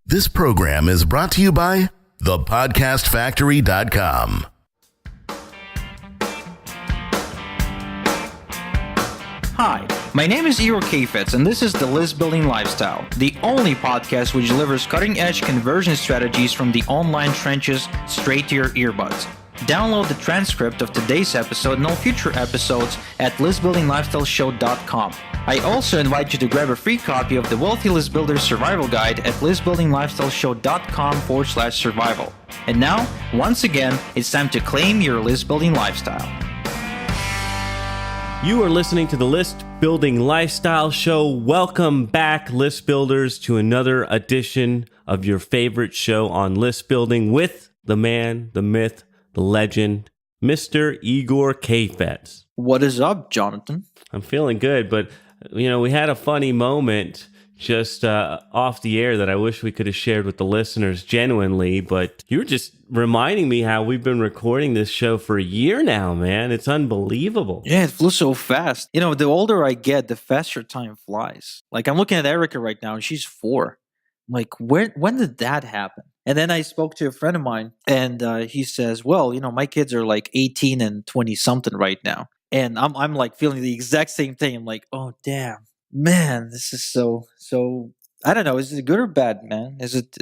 This program is brought to you by thepodcastfactory.com. Hi, my name is Igor Kheifets, and this is the List Building Lifestyle, the only podcast which delivers cutting-edge conversion strategies from the online trenches straight to your earbuds. Download the transcript of today's episode and all future episodes at listbuildinglifestyleshow.com. I also invite you to grab a free copy of the Wealthy List Builder Survival Guide at listbuildinglifestyleshow.com/survival. And now, once again, it's time to claim your list building lifestyle. You are listening to the List Building Lifestyle Show. Welcome back, list builders, to another edition of your favorite show on list building with the man, the myth, the legend, Mr. Igor Kheifets. What is up, Jonathan? I'm feeling good, but we had a funny moment just off the air that I wish we could have shared with the listeners genuinely, but you were just reminding me how we've been recording this show for a year now, man. It's unbelievable. Yeah, it flew so fast. The older I get, the faster time flies. Like, I'm looking at Erica right now, and she's 4. I'm like, when did that happen? And then I spoke to a friend of mine, and he says, well, my kids are like 18 and 20-something right now. And I'm like feeling the exact same thing. I'm like, oh, damn. Man, this is so, I don't know. Is it good or bad, man? Is it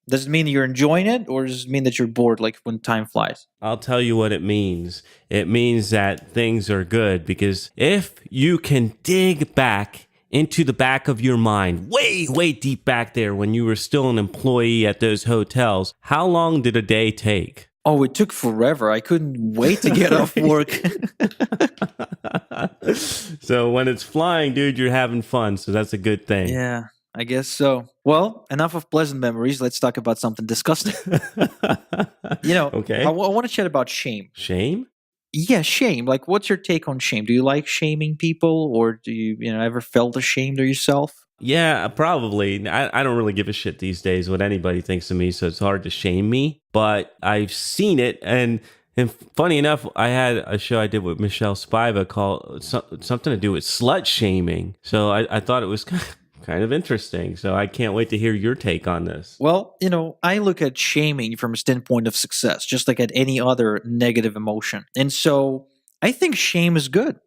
does it mean you're enjoying it, or does it mean that you're bored, like when time flies? I'll tell you what it means. It means that things are good, because if you can dig back into the back of your mind, way, way deep back there when you were still an employee at those hotels, how long did a day take? Oh, it took forever. I couldn't wait to get off work. So when it's flying, dude, you're having fun. So that's a good thing. Yeah, I guess so. Well, enough of pleasant memories. Let's talk about something disgusting. Okay. I want to chat about shame. Shame? Yeah, shame. Like, what's your take on shame? Do you like shaming people, or do you, ever felt ashamed of yourself? Yeah, probably. I don't really give a shit these days what anybody thinks of me, so it's hard to shame me. But I've seen it, and funny enough, I had a show I did with Michelle Spiva called something to do with slut shaming. So I thought it was kind of interesting. So I can't wait to hear your take on this. Well, I look at shaming from a standpoint of success, just like at any other negative emotion. And so I think shame is good.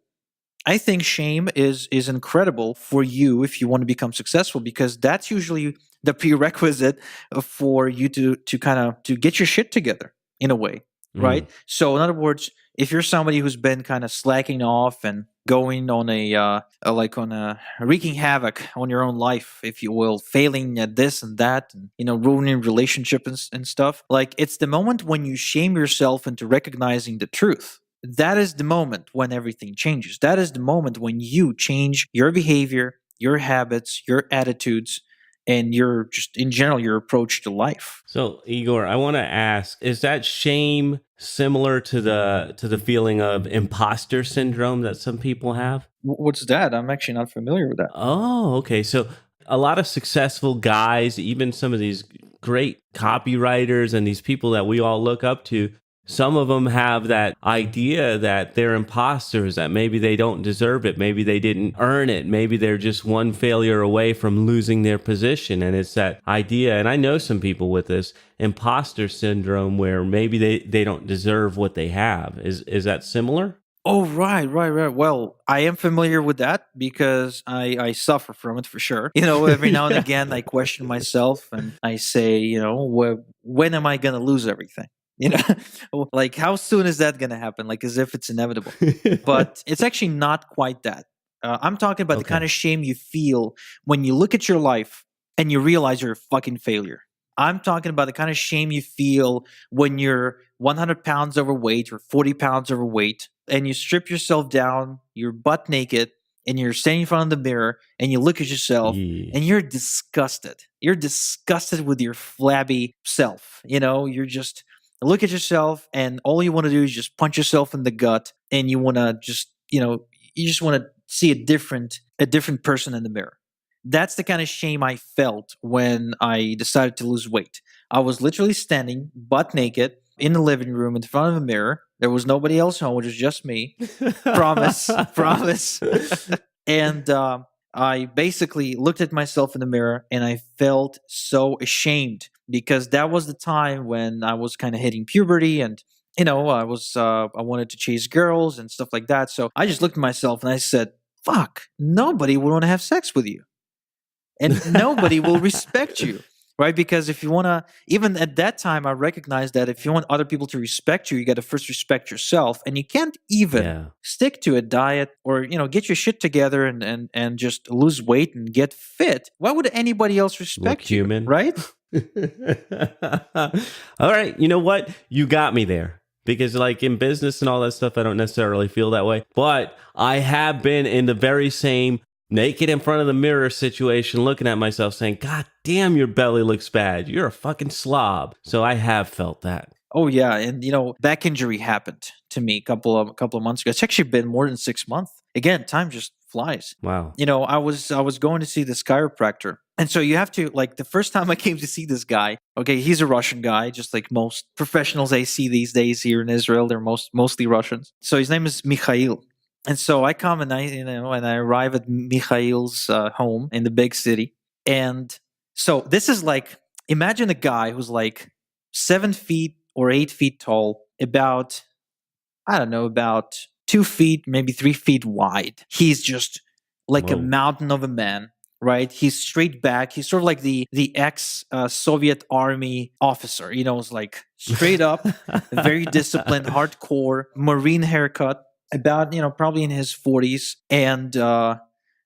I think shame is incredible for you if you want to become successful, because that's usually the prerequisite for you to get your shit together in a way, right? So in other words, if you're somebody who's been kind of slacking off and going on a wreaking havoc on your own life, if you will, failing at this and that, and ruining relationships and stuff, like, it's the moment when you shame yourself into recognizing the truth. That is the moment when everything changes. That is the moment when you change your behavior, your habits, your attitudes, and your approach to life. So, Igor, I want to ask, is that shame similar to the feeling of imposter syndrome that some people have? What's that? I'm actually not familiar with that. Oh, okay. So a lot of successful guys, even some of these great copywriters and these people that we all look up to, some of them have that idea that they're imposters, that maybe they don't deserve it, maybe they didn't earn it, maybe they're just one failure away from losing their position. And it's that idea, and I know some people with this imposter syndrome, where maybe they don't deserve what they have. Is that similar? Oh, right. Well, I am familiar with that because I suffer from it for sure. Every now and again, I question myself and I say, when am I going to lose everything? Like, how soon is that going to happen? Like, as if it's inevitable. But it's actually not quite that. I'm talking about the kind of shame you feel when you look at your life and you realize you're a fucking failure. I'm talking about the kind of shame you feel when you're 100 pounds overweight or 40 pounds overweight and you strip yourself down, you're butt naked, and you're standing in front of the mirror and you look at yourself and you're disgusted. You're disgusted with your flabby self. You're just look at yourself and all you want to do is just punch yourself in the gut, and you want to just, you just want to see a different person in the mirror. That's the kind of shame I felt when I decided to lose weight. I was literally standing butt naked in the living room in front of a mirror. There was nobody else home. It was just me. Promise. And I basically looked at myself in the mirror and I felt so ashamed because that was the time when I was kind of hitting puberty and I wanted to chase girls and stuff like that. So I just looked at myself and I said, fuck, nobody would want to have sex with you and nobody will respect you. Right? Because if you want to, even at that time, I recognized that if you want other people to respect you, you got to first respect yourself. And you can't even stick to a diet or, get your shit together and just lose weight and get fit. Why would anybody else respect you? Human. Right? All right. You know what? You got me there. Because like in business and all that stuff, I don't necessarily feel that way. But I have been in the very same naked in front of the mirror situation, looking at myself saying, God damn, your belly looks bad. You're a fucking slob. So I have felt that. Oh yeah. And back injury happened to me a couple of months ago. It's actually been more than 6 months. Again, time just flies. Wow. I was going to see this chiropractor. And so you have to, like, the first time I came to see this guy, okay, he's a Russian guy, just like most professionals I see these days here in Israel. They're mostly Russians. So his name is Mikhail. And so I come and I arrive at Mikhail's home in the big city. And so this is like, imagine a guy who's like 7 feet or 8 feet tall, about 2 feet, maybe 3 feet wide. He's just like a mountain of a man, right? He's straight back. He's sort of like the ex-Soviet army officer, it's like straight up, very disciplined, hardcore, Marine haircut. About probably in his 40s, and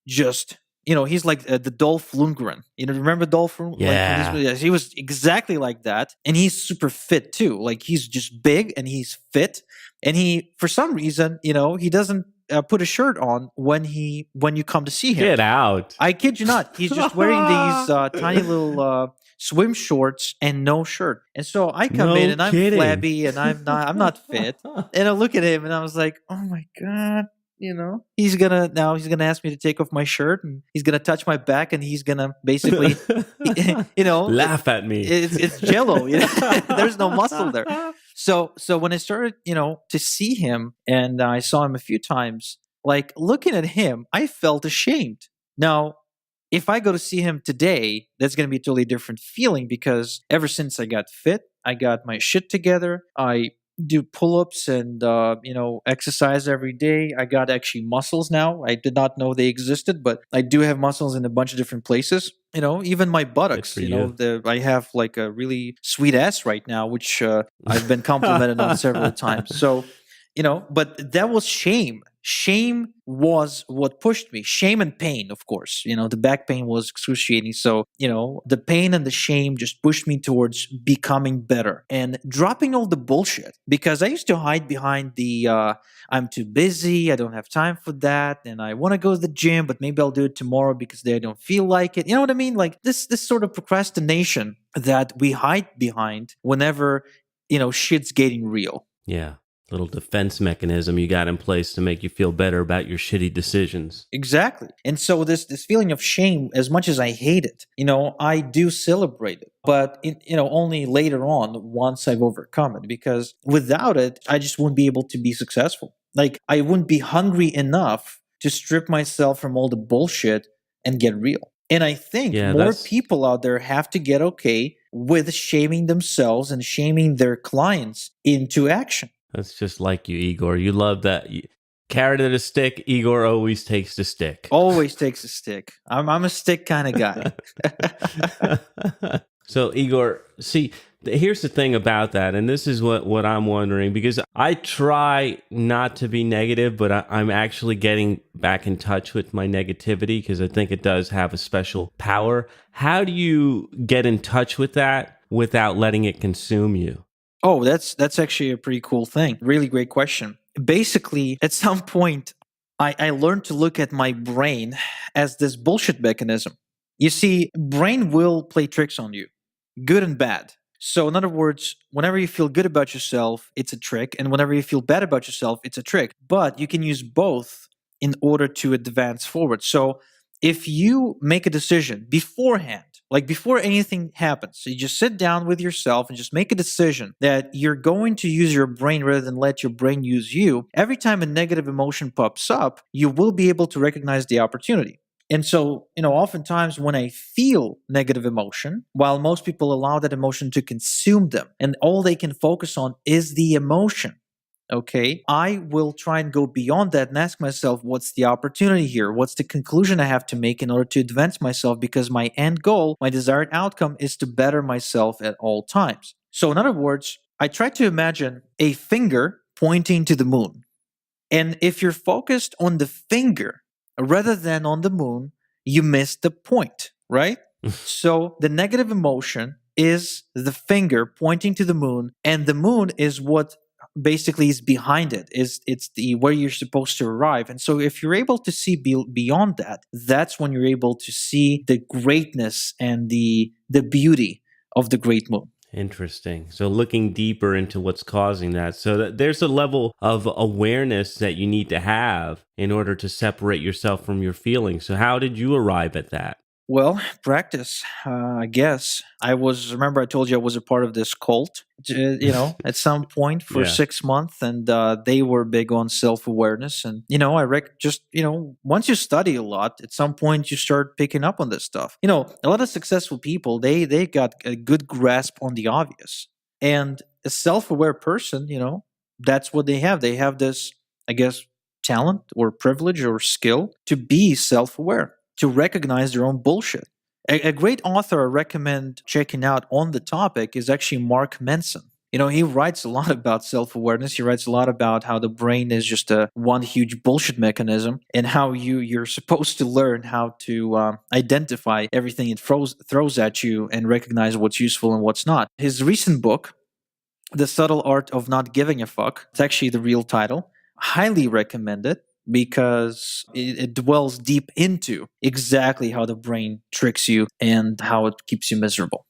just he's like the Dolph Lundgren. Remember Dolph Lundgren? Yeah, like, he was exactly like that, and he's super fit too. Like he's just big and he's fit, and he for some reason he doesn't put a shirt on when you come to see him. Get out! I kid you not. He's just wearing these tiny little swim shorts and no shirt. And so I come in and I'm flabby and I'm not fit. And I look at him and I was like, oh my God, he's gonna ask me to take off my shirt and he's gonna touch my back and he's gonna basically laugh at me. It's jello, there's no muscle there. So when I started, to see him and I saw him a few times, like looking at him, I felt ashamed. Now, if I go to see him today, that's going to be a totally different feeling because ever since I got fit, I got my shit together. I do pull-ups and, exercise every day. I got actually muscles now. I did not know they existed, but I do have muscles in a bunch of different places. Even my buttocks, I have like a really sweet ass right now, which I've been complimented on several times. So, but that was shame. Shame was what pushed me. Shame and pain, of course. The back pain was excruciating. So, the pain and the shame just pushed me towards becoming better and dropping all the bullshit. Because I used to hide behind the, I'm too busy, I don't have time for that, and I want to go to the gym, but maybe I'll do it tomorrow because I don't feel like it. You know what I mean? Like this sort of procrastination that we hide behind whenever, shit's getting real. Yeah. Little defense mechanism you got in place to make you feel better about your shitty decisions. Exactly. And so this feeling of shame, as much as I hate it, I do celebrate it, but only later on once I've overcome it, because without it, I just wouldn't be able to be successful. Like I wouldn't be hungry enough to strip myself from all the bullshit and get real. And I think more people out there have to get okay with shaming themselves and shaming their clients into action. That's just like you, Igor. You love that. Carrot and a stick. Igor always takes the stick. Always takes a stick. I'm a stick kind of guy. So, Igor, see, here's the thing about that. And this is what I'm wondering, because I try not to be negative, but I'm actually getting back in touch with my negativity because I think it does have a special power. How do you get in touch with that without letting it consume you? Oh, that's actually a pretty cool thing. Really great question. Basically, at some point, I learned to look at my brain as this bullshit mechanism. You see, brain will play tricks on you, good and bad. So in other words, whenever you feel good about yourself, it's a trick. And whenever you feel bad about yourself, it's a trick. But you can use both in order to advance forward. So if you make a decision beforehand, like before anything happens, so you just sit down with yourself and just make a decision that you're going to use your brain rather than let your brain use you. Every time a negative emotion pops up, you will be able to recognize the opportunity. And so, oftentimes when I feel negative emotion, while most people allow that emotion to consume them and all they can focus on is the emotion, okay, I will try and go beyond that and ask myself, what's the opportunity here? What's the conclusion I have to make in order to advance myself? Because my end goal, my desired outcome is to better myself at all times. So, in other words, I try to imagine a finger pointing to the moon. And if you're focused on the finger rather than on the moon, you miss the point, right? So the negative emotion is the finger pointing to the moon, and the moon is what basically is behind it. It's the where you're supposed to arrive. And so if you're able to see beyond that, that's when you're able to see the greatness and the beauty of the great moon. Interesting. So looking deeper into what's causing that. So that there's a level of awareness that you need to have in order to separate yourself from your feelings. So how did you arrive at that? Well, practice, I guess. Remember I told you I was a part of this cult, at some point for Yeah. 6 months, and they were big on self-awareness. And, once you study a lot, at some point you start picking up on this stuff. A lot of successful people, they got a good grasp on the obvious. And a self-aware person, that's what they have. They have this, I guess, talent or privilege or skill to be self-aware, to recognize their own bullshit. A great author I recommend checking out on the topic is actually Mark Manson. He writes a lot about self-awareness. He writes a lot about how the brain is just one huge bullshit mechanism, and how you're supposed to learn how to identify everything it throws at you and recognize what's useful and what's not. His recent book, The Subtle Art of Not Giving a Fuck, it's actually the real title. Highly recommend it, because it dwells deep into exactly how the brain tricks you and how it keeps you miserable.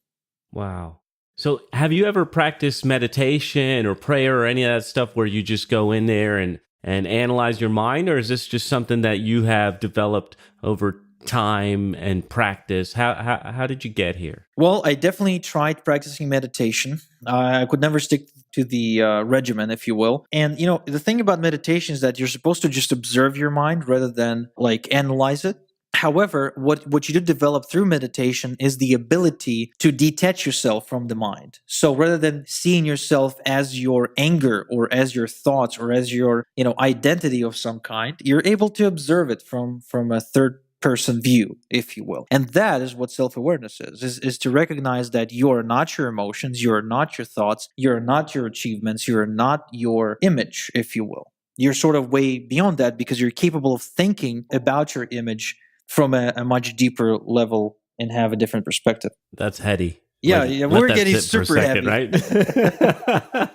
Wow. So have you ever practiced meditation or prayer or any of that stuff where you just go in there and analyze your mind? Or is this just something that you have developed over time and practice? How did you get here? Well, I definitely tried practicing meditation. I could never stick to the regimen, if you will. And, the thing about meditation is that you're supposed to just observe your mind rather than analyze it. However, what you do develop through meditation is the ability to detach yourself from the mind. So rather than seeing yourself as your anger or as your thoughts or as your, identity of some kind, you're able to observe it from a third person view, if you will. And that is what self-awareness is to recognize that you're not your emotions, you're not your thoughts, you're not your achievements, you're not your image, if you will. You're sort of way beyond that, because you're capable of thinking about your image from a much deeper level and have a different perspective. That's heady. Yeah, we're getting super second, heavy. Right?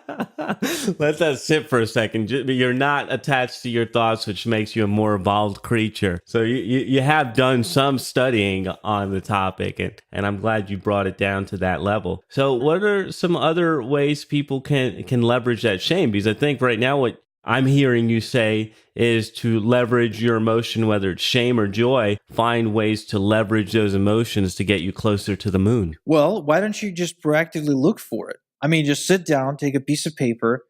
Let that sit for a second. You're not attached to your thoughts, which makes you a more evolved creature. So you have done some studying on the topic, and I'm glad you brought it down to that level. So what are some other ways people can leverage that shame? Because I think right now what I'm hearing you say is to leverage your emotion, whether it's shame or joy, find ways to leverage those emotions to get you closer to the moon. Well, why don't you just proactively look for it? I mean, just sit down, take a piece of paper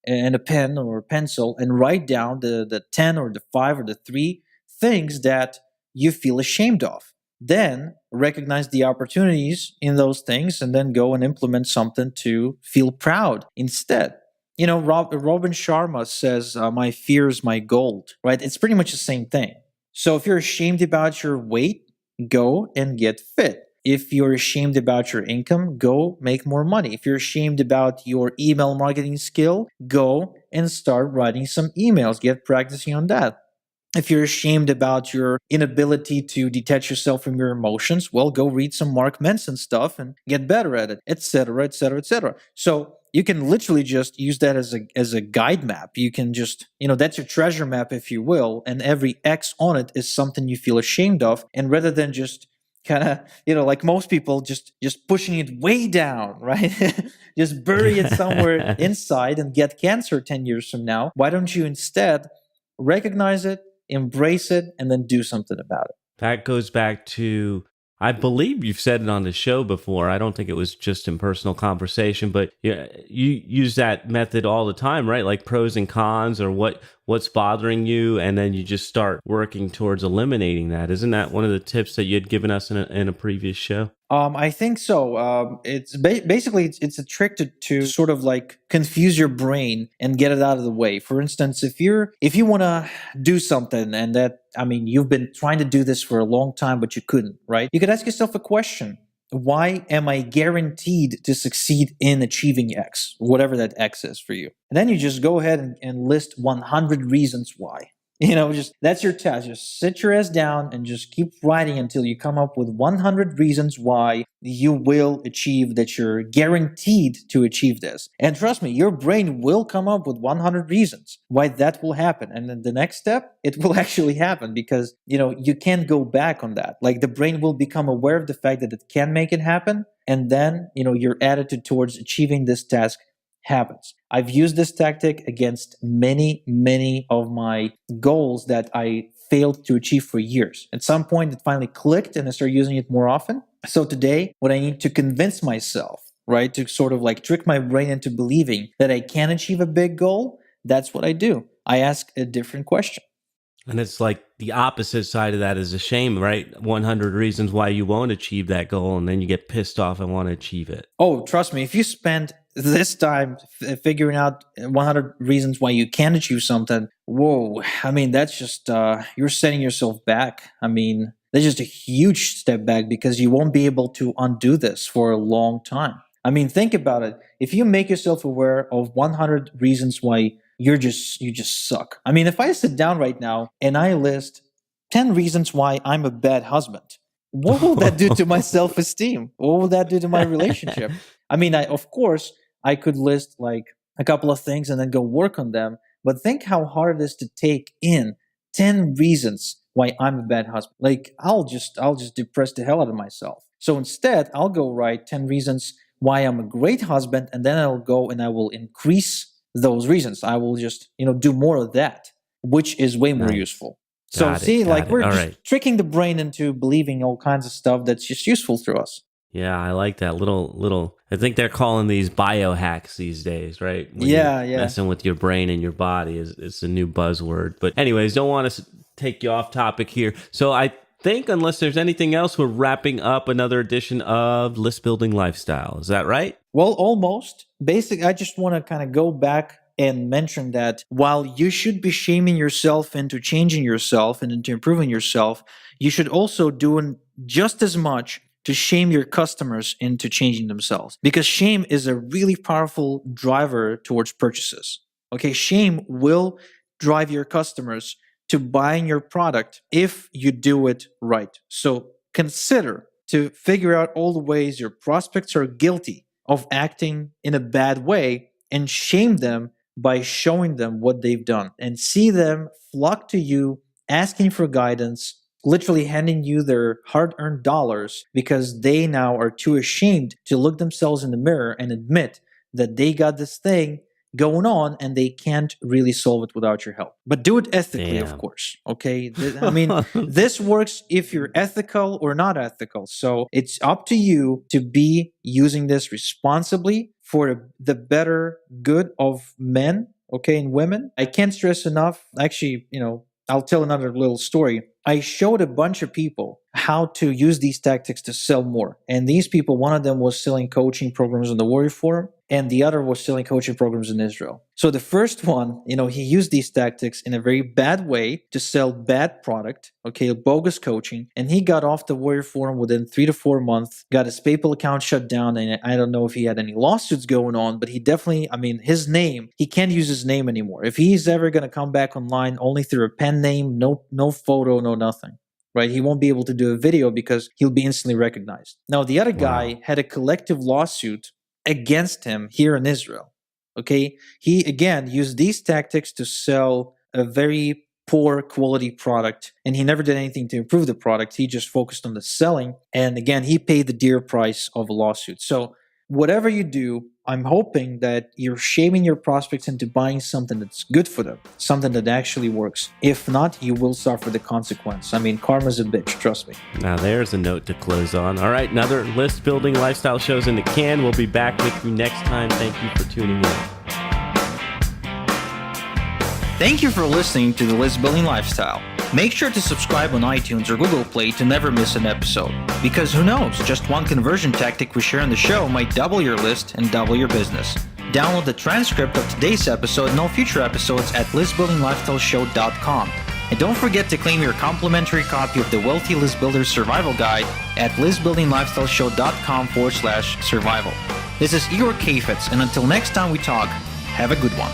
and a pen or a pencil and write down the 10 or the 5 or the 3 things that you feel ashamed of. Then recognize the opportunities in those things and then go and implement something to feel proud instead. Robin Sharma says, my fear is my gold, right? It's pretty much the same thing. So if you're ashamed about your weight, go and get fit. If you're ashamed about your income, go make more money. If you're ashamed about your email marketing skill, go and start writing some emails, get practicing on that. If you're ashamed about your inability to detach yourself from your emotions, well, go read some Mark Manson stuff and get better at it, etc., etc., etc. So you can literally just use that as a guide map. You can just, that's your treasure map, if you will, and every X on it is something you feel ashamed of. And rather than just kind of, like most people, just pushing it way down, right? Just bury it somewhere inside and get cancer 10 years from now. Why don't you instead recognize it, embrace it, and then do something about it? That goes back to I believe you've said it on the show before. I don't think it was just in personal conversation, but yeah, you use that method all the time, right? Like pros and cons, or what's bothering you, and then you just start working towards eliminating that. Isn't that one of the tips that you had given us in a previous show? I think so. It's basically it's a trick to sort of like confuse your brain and get it out of the way. For instance, if you want to do something, and that, I mean, you've been trying to do this for a long time but you couldn't, right? You could ask yourself a question: why am I guaranteed to succeed in achieving X, whatever that X is for you? And then you just go ahead and list 100 reasons why. Just that's your task. Just sit your ass down and just keep writing until you come up with 100 reasons why you will achieve that. You're guaranteed to achieve this. And trust me, your brain will come up with 100 reasons why that will happen. And then the next step, it will actually happen, because, you can't go back on that. Like, the brain will become aware of the fact that it can make it happen. And then, your attitude towards achieving this task happens. I've used this tactic against many, many of my goals that I failed to achieve for years. At some point, it finally clicked and I started using it more often. So today, when I need to convince myself, right, to sort of like trick my brain into believing that I can achieve a big goal, that's what I do. I ask a different question. And it's like the opposite side of that is a shame, right? 100 reasons why you won't achieve that goal, and then you get pissed off and want to achieve it. Oh, trust me, if you spend this time figuring out 100 reasons why you can't achieve something, whoa, I mean, that's just, you're setting yourself back. I mean, that's just a huge step back, because you won't be able to undo this for a long time. I mean, think about it. If you make yourself aware of 100 reasons why you just suck. I mean, if I sit down right now and I list 10 reasons why I'm a bad husband, what will that do to my self-esteem? What will that do to my relationship? I mean, of course, I could list like a couple of things and then go work on them. But think how hard it is to take in 10 reasons why I'm a bad husband. Like, I'll just depress the hell out of myself. So instead, I'll go write 10 reasons why I'm a great husband, and then I'll go and I will increase those reasons. I will just, do more of that, which is way more useful. So see, like, we're just tricking the brain into believing all kinds of stuff that's just useful through us. Yeah, I like that little. I think they're calling these biohacks these days, right? When yeah. Messing with your brain and your body is a new buzzword. But anyways, don't want to take you off topic here. So I think, unless there's anything else, we're wrapping up another edition of List Building Lifestyle. Is that right? Well, almost. Basically, I just want to kind of go back and mention that while you should be shaming yourself into changing yourself and into improving yourself, you should also do just as much to shame your customers into changing themselves. Because shame is a really powerful driver towards purchases. Okay, shame will drive your customers to buying your product if you do it right. So consider to figure out all the ways your prospects are guilty of acting in a bad way, and shame them by showing them what they've done, and see them flock to you asking for guidance, literally handing you their hard-earned dollars, because they now are too ashamed to look themselves in the mirror and admit that they got this thing going on and they can't really solve it without your help. But do it ethically, of course. Okay, I mean, this works if you're ethical or not ethical. So it's up to you to be using this responsibly for the better good of men, okay, and women. I can't stress enough. Actually, I'll tell another little story. I showed a bunch of people how to use these tactics to sell more. And these people, one of them was selling coaching programs on the Warrior Forum, and the other was selling coaching programs in Israel. So the first one, he used these tactics in a very bad way to sell bad product, okay, bogus coaching. And he got off the Warrior Forum within 3 to 4 months, got his PayPal account shut down. And I don't know if he had any lawsuits going on, but he definitely, his name, he can't use his name anymore. If he's ever going to come back online only through a pen name, no photo, no nothing. Right? He won't be able to do a video because he'll be instantly recognized. Now, the other guy had a collective lawsuit against him here in Israel. Okay? He, again, used these tactics to sell a very poor quality product, and he never did anything to improve the product. He just focused on the selling. And again, he paid the dear price of a lawsuit. So whatever you do, I'm hoping that you're shaming your prospects into buying something that's good for them, something that actually works. If not, you will suffer the consequence. I mean, karma's a bitch, trust me. Now there's a note to close on. All right, another list building lifestyle shows in the can. We'll be back with you next time. Thank you for tuning in. Thank you for listening to The List Building Lifestyle. Make sure to subscribe on iTunes or Google Play to never miss an episode. Because who knows, just one conversion tactic we share on the show might double your list and double your business. Download the transcript of today's episode and all future episodes at listbuildinglifestyleshow.com. And don't forget to claim your complimentary copy of the Wealthy List Builder Survival Guide at listbuildinglifestyleshow.com/survival. This is Igor Kheifets, and until next time we talk, have a good one.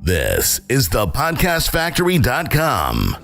This is the podcastfactory.com.